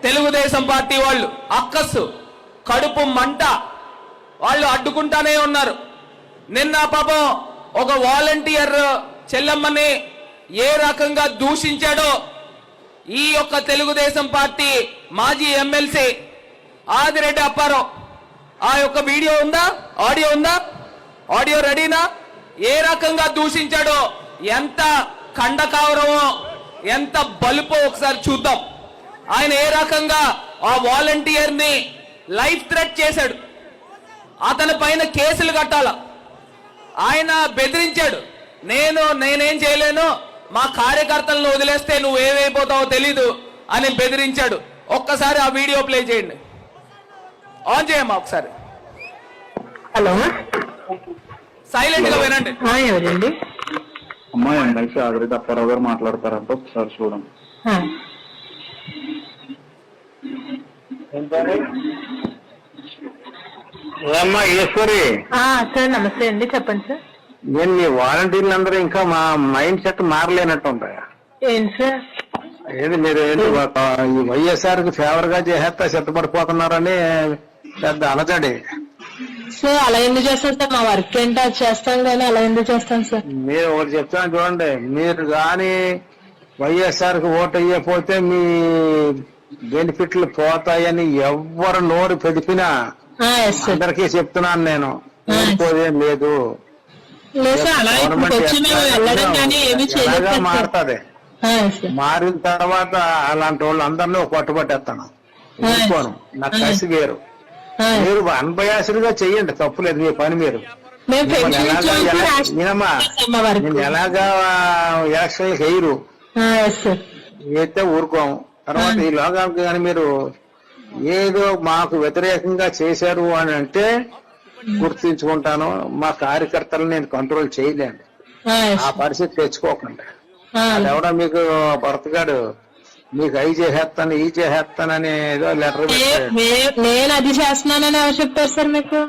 Telugu Desam party వాళ్ళు అక్కస్సు కడుపు మంట వాళ్ళు అడ్డుకుంటానే ఉన్నారు. నిన్న పాపం ఒక వాలంటీర్ చెల్లమ్మని ఏ రకంగా దూషించాడో ఈ యొక్క తెలుగుదేశం పార్టీ మాజీ ఎమ్మెల్సీ ఆదిరెడ్డి అప్పారావు ఆ యొక్క వీడియో ఉందా, ఆడియో ఉందా, ఆడియో రెడీనా? ఏ రకంగా దూషించాడో, ఎంత ఖండకావరమో, ఎంత బలుపో ఒకసారి చూద్దాం. ఆయన ఏ రకంగా ఆ వాలంటీర్ ని లైఫ్ థ్రెట్ చేశాడు, అతని పైన కేసులు కట్టాల ఆయన బెదిరించాడు. నేనేం చేయలేను, మా కార్యకర్తలను వదిలేస్తే నువ్వు ఏమైపోతావో తెలీదు అని బెదిరించాడు. ఒక్కసారి ఆ వీడియో ప్లే చేయండి, ఆన్ చేయమ్మా ఒకసారి. హలో, సైలెంట్ గా వినండి. ఎవరండి? అమ్మా ఎమ్మెల్సీ ఆదిరెడ్డి అప్పారావు గారు మాట్లాడతారంట, ఒకసారి చూడండి. అమ్మా ఈశ్వరి, సార్ నమస్తే అండి, చెప్పండి సార్. నేను మీ వాలంటీర్లు అందరూ ఇంకా మా మైండ్ సెట్ మారలేనట్టు ఉంటాయా? ఏంటి సార్? ఏది మీరు ఏంటి ఈ వైఎస్ఆర్ కి ఫేవర్ గా చేసేస్తా సిద్ధపడిపోతున్నారని పెద్ద అలజడి. సార్ అలా ఎందుకు చేస్తాం సార్? మా వర్క్ ఏంటో అది చేస్తాం కానీ అలా ఎందుకు చేస్తాం సార్? మీరు ఒకటి చెప్తాను చూడండి, మీరు కానీ వైఎస్ఆర్ కి ఓటు అయ్యపోతే మీ బెనిఫిట్లు పోతాయని ఎవ్వరు నోరు పెడిపినా అందరికీ చెప్తున్నాను నేను, ఊరుకోదేం లేదు. మారుతుంది, మారిన తర్వాత అలాంటి వాళ్ళు అందరినీ పట్టుబట్టేస్తాను, ఊరుకోను. నా కసి వేరు. మీరు అన్బయాసులుగా చెయ్యండి, తప్పులేదు, మీ పని మీరు. నేను ఎలాగా ఎలక్షన్లకు వేయరు, అయితే ఊరుకోము. తర్వాత ఈ లోకానికి కానీ మీరు ఏదో మాకు వ్యతిరేకంగా చేశారు అని అంటే గుర్తించుకుంటాను. మా కార్యకర్తలను నేను కంట్రోల్ చేయలేను, ఆ పరిస్థితి తెచ్చుకోకుండా. ఎవడో మీకు భర్తగాడు మీకు అవి చేసేస్తాను ఈ చేసేస్తానని ఏదో లెటర్ నేను అది చేస్తున్నానని ఎవరు చెప్పారు సార్ మీకు?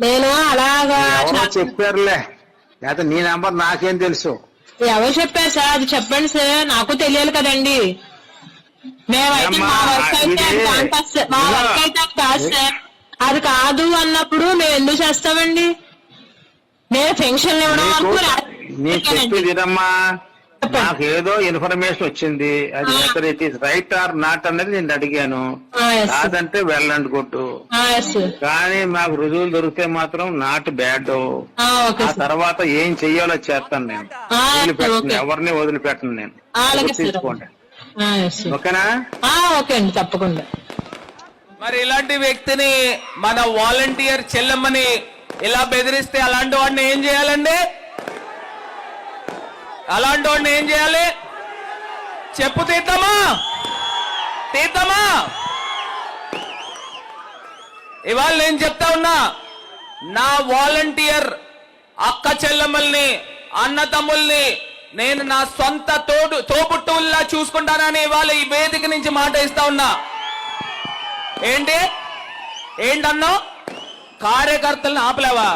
నేను అలాగా ఎవరో చెప్పారులే, లేకపోతే నీ నెంబర్ నాకేం తెలుసు? ఎవరు చెప్పారు సార్? అది చెప్పండి సార్, నాకు తెలియాలి కదండి. మేమైతే మా వర్క్ అయితే కాదు సార్. అది కాదు అన్నప్పుడు మేము ఎందుకు చేస్తామండి? నేను పెన్షన్ ఇవ్వడం వరకు చెప్పేదిమ్మా, నాకు ఏదో ఇన్ఫర్మేషన్ వచ్చింది, అది it is right are not అనేది నేను అడిగాను. కాదంటే వెళ్ళండి కొట్టు, కానీ మాకు రుజువులు దొరికితే మాత్రం నాట్ బ్యాడ్. ఆ తర్వాత ఏం చెయ్యాలో చేస్తాను నేను, వదిలిపెట్టను, ఎవరిని వదిలిపెట్టను నేను. తీసుకోండి, ఓకేనా? ఓకే అండి, తప్పకుండా. మరి ఇలాంటి వ్యక్తిని, మన వాలంటీర్ చెల్లెమ్మని ఇలా బెదిరిస్తే అలాంటి వాడిని ఏం చేయాలండి? అలాంటి వాడిని ఏం చేయాలి? చెప్పు తీద్దామా? తీద్దామా? ఇవాళ నేను చెప్తా ఉన్నా, నా వాలంటీర్ అక్క చెల్లెమ్మల్ని, అన్న తమ్ముల్ని నేను నా సొంత తోబుట్టువుల్లా చూసుకుంటానని ఇవాళ ఈ వేదిక నుంచి మాట ఇస్తా ఉన్నా. ఏంటన్నా కార్యకర్తలను ఆపలేవా?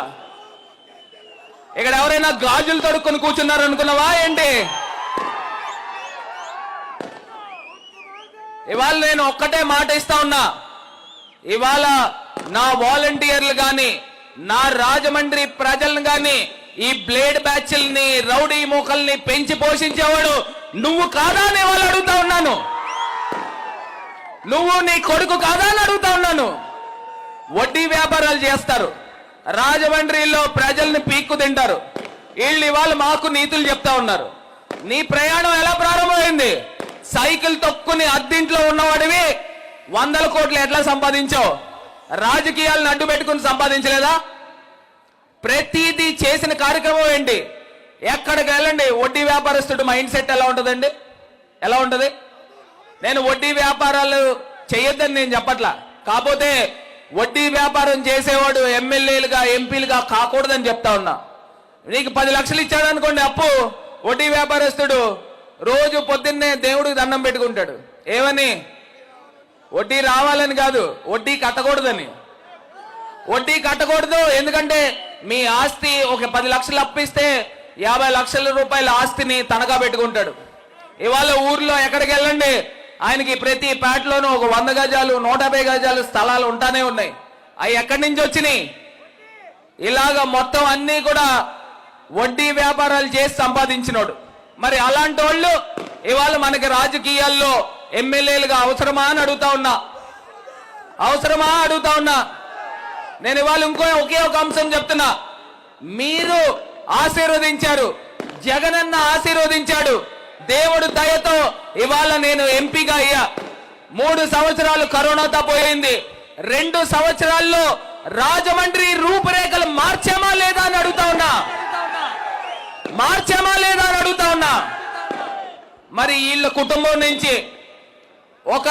ఇక్కడ ఎవరైనా గాజులు తొడుక్కొని కూర్చున్నారు అనుకున్నావా ఏంటి? ఇవాళ నేను ఒక్కటే మాట ఇస్తా ఉన్నా, ఇవాళ నా వాలంటీర్లు గాని, నా రాజమండ్రి ప్రజలను గాని, ఈ బ్లేడ్ బ్యాచ్ల్ని, రౌడీ మూకల్ని పెంచి పోషించేవాడు నువ్వు కాదా అని వాళ్ళు అడుగుతా ఉన్నాను. నువ్వు నీ కొడుకు కాదా అని అడుగుతా ఉన్నాను. వడ్డీ వ్యాపారాలు చేస్తారు, రాజమండ్రిలో ప్రజల్ని పీక్కు తింటారు. వీళ్ళు ఇవాళ మాకు నీతులు చెప్తా ఉన్నారు. నీ ప్రయాణం ఎలా ప్రారంభమైంది? సైకిల్ తొక్కుని అద్దింట్లో ఉన్నవాడివి 100 కోట్లు ఎట్లా సంపాదించావు? రాజకీయాలను అడ్డు పెట్టుకుని సంపాదించలేదా? ప్రతిదీ చేసిన కార్యక్రమం ఏంటి? ఎక్కడికి వెళ్ళండి, వడ్డీ వ్యాపారస్తుడు మైండ్ సెట్ ఎలా ఉంటుందండి? ఎలా ఉంటుంది? నేను వడ్డీ వ్యాపారాలు చేయొద్దని నేను చెప్పట్లా, కాకపోతే వడ్డీ వ్యాపారం చేసేవాడు ఎమ్మెల్యేలుగా, ఎంపీలుగా కాకూడదని చెప్తా ఉన్నా. నీకు 10 లక్షలు ఇచ్చాడు అనుకోండి అప్పు, వడ్డీ వ్యాపారస్తుడు రోజు పొద్దున్నే దేవుడికి దండం పెట్టుకుంటాడు. ఏమని? వడ్డీ రావాలని కాదు, వడ్డీ కట్టకూడదని. వడ్డీ కట్టకూడదు, ఎందుకంటే మీ ఆస్తి ఒక 10 లక్షలు అప్పిస్తే 50 లక్షల రూపాయల ఆస్తిని తనఖా పెట్టుకుంటాడు. ఇవాళ ఊర్లో ఎక్కడికి వెళ్ళండి, ఆయనకి ప్రతి పేటలోనూ ఒక 100 గజాలు 150 గజాలు స్థలాలు ఉంటానే ఉన్నాయి. అవి ఎక్కడి నుంచి వచ్చినాయి? ఇలాగ మొత్తం అన్ని కూడా వడ్డీ వ్యాపారాలు చేసి సంపాదించినోడు. మరి అలాంటి వాళ్ళు ఇవాళ మనకి రాజకీయాల్లో ఎమ్మెల్యేలుగా అవసరమా అని అడుగుతా ఉన్నా. అవసరమా అడుగుతా ఉన్నా. నేను ఇవాళ ఒకే ఒక అంశం చెప్తున్నా. మీరు ఆశీర్వదించారు, జగనన్న ఆశీర్వదించాడు. దేవుడు దయతో ఇవాళ నేను ఎంపీగా అయ్యా. 3 సంవత్సరాలు కరోనాతో పోయింది. 2 సంవత్సరాల్లో రాజమండ్రి రూపురేఖలు మార్చామా లేదా అని అడుగుతా ఉన్నా. మార్చామా లేదా అని అడుగుతా ఉన్నా. మరి వీళ్ళ కుటుంబం నుంచి ఒక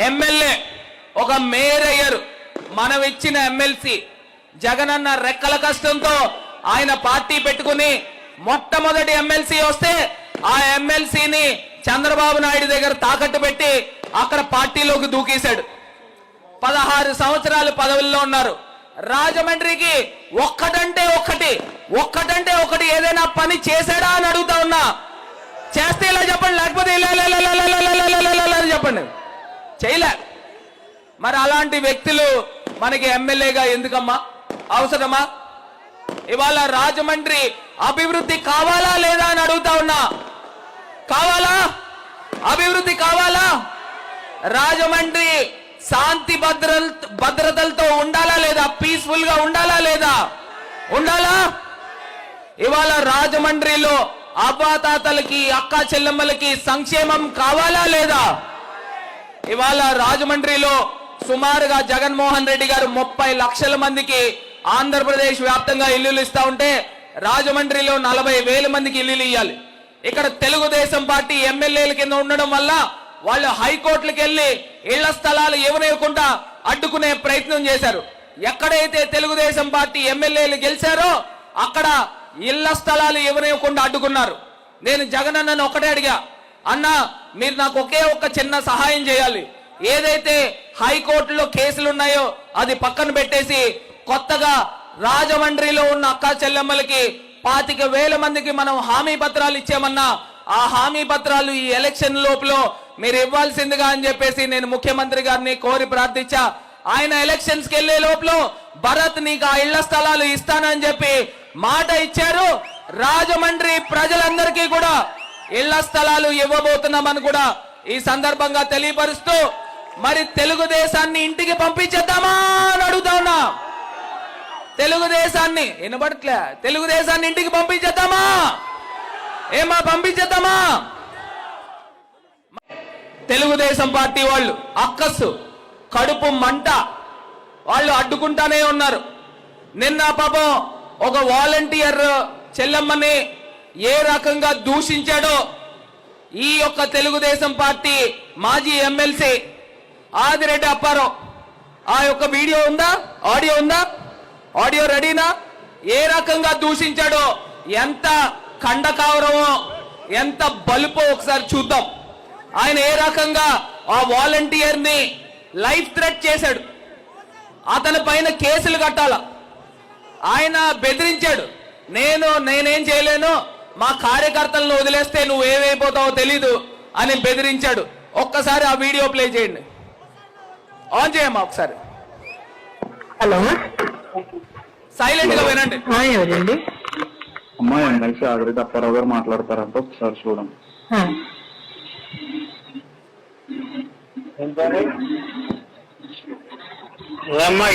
ఎమ్మెల్యే, ఒక మేయర్ అయ్యారు. మనం ఇచ్చిన ఎమ్మెల్సీ జగనన్న రెక్కల కష్టంతో ఆయన పార్టీ పెట్టుకుని మొట్టమొదటి ఎమ్మెల్సీ వస్తే ఆ ఎమ్మెల్సీని చంద్రబాబు నాయుడు దగ్గర తాకట్టు పెట్టి అక్కడ పార్టీలోకి దూకేశాడు. 16 సంవత్సరాలు పదవుల్లో ఉన్నారు. రాజమండ్రికి ఒక్కటంటే ఒకటి ఏదైనా పని చేశాడా అని అడుగుతా ఉన్నా. చేస్తే ఇలా చెప్పండి, లేకపోతే ఇలా చెప్పండి. చేయలే. మరి అలాంటి వ్యక్తులు మనకి ఎమ్మెల్యేగా ఎందుకమ్మా? అవసరమా? ఇవాళ రాజమండ్రి అభివృద్ధి కావాలా లేదా అని అడుగుతా ఉన్నా. కావాలా? అభివృద్ధి కావాలా? రాజమండ్రి శాంతి భద్రతలతో ఉండాలా లేదా? పీస్ఫుల్ గా ఉండాలా లేదా? ఉండాలా? ఇవాళ రాజమండ్రిలో అవ్వాతాతలకి, అక్క చెల్లెమ్మలకి సంక్షేమం కావాలా లేదా? ఇవాళ రాజమండ్రిలో సుమారుగా జగన్మోహన్ రెడ్డి గారు 30 లక్షల మందికి ఆంధ్రప్రదేశ్ వ్యాప్తంగా ఇల్లులు ఇస్తా ఉంటే రాజమండ్రిలో 40,000 మందికి ఇల్లులు ఇవ్వాలి. ఇక్కడ తెలుగుదేశం పార్టీ ఎమ్మెల్యేల కింద ఉండడం వల్ల వాళ్ళు హైకోర్టులకు వెళ్లి ఇళ్ల స్థలాలు ఇవ్వనివ్వకుండా అడ్డుకునే ప్రయత్నం చేశారు. ఎక్కడైతే తెలుగుదేశం పార్టీ ఎమ్మెల్యేలు గెలిచారో అక్కడ ఇళ్ల స్థలాలు ఇవ్వనివ్వకుండా అడ్డుకున్నారు. నేను జగనన్నను ఒకటే అడిగా, అన్నా మీరు నాకు ఒకే ఒక్క చిన్న సహాయం చేయాలి. ఏదైతే హైకోర్టులో కేసులు ఉన్నాయో అది పక్కన పెట్టేసి కొత్తగా రాజమండ్రిలో ఉన్న అక్క చెల్లెమ్మలకి 25,000 మందికి మనం హామీ పత్రాలు ఇచ్చామన్నా ఆ హామీ పత్రాలు ఈ ఎలక్షన్ లోపల మీరు ఇవ్వాల్సిందిగా అని చెప్పేసి నేను ముఖ్యమంత్రి గారిని కోరి ప్రార్థించా. ఆయన ఎలక్షన్స్ కి వెళ్లే లోపల భరత్ నీకు ఆ ఇళ్ల స్థలాలు ఇస్తానని చెప్పి మాట ఇచ్చారు. రాజమండ్రి ప్రజలందరికీ కూడా ఇళ్ల స్థలాలు ఇవ్వబోతున్నామని కూడా ఈ సందర్భంగా తెలియపరుస్తూ మరి తెలుగుదేశాన్ని ఇంటికి పంపించేద్దామా అని అడుగుతా ఉన్నా. తెలుగుదేశాన్ని వినబడట్లే, తెలుగుదేశాన్ని ఇంటికి పంపించేద్దామా? ఏమా పంపించేద్దామా? తెలుగుదేశం పార్టీ వాళ్ళు అక్కసు కడుపు మంట వాళ్ళు అడ్డుకుంటానే ఉన్నారు. నిన్న పాపం ఒక వాలంటీర్ చెల్లెమ్మని ఏ రకంగా దూషించాడో ఈ యొక్క తెలుగుదేశం పార్టీ మాజీ ఎమ్మెల్సీ ఆదిరెడ్డి అప్పారావు ఆ యొక్క వీడియో ఉందా? ఆడియో ఉందా? ఆడియో రెడీనా? ఏ రకంగా దూషించాడో, ఎంత ఖండకావరమో, ఎంత బలుపో ఒకసారి చూద్దాం. ఆయన ఏ రకంగా ఆ వాలంటీర్ ని లైఫ్ థ్రెట్ చేశాడు. అతని పైన కేసులు కట్టాల. ఆయన బెదిరించాడు, నేనేం చేయలేను, మా కార్యకర్తలను వదిలేస్తే నువ్వు ఏమైపోతావో తెలీదు అని బెదిరించాడు. ఒక్కసారి ఆ వీడియో ప్లే చేయండి. ఆన్ చేయమ్మా ఒకసారి. హలో, సైలెంట్ గా వినండి. ఎవరండి? అమ్మాయి ఎమ్మెల్సీ ఆదిరెడ్డి అప్పారావు గారు మాట్లాడతారంట, ఒకసారి చూడండి. ఏమ్మా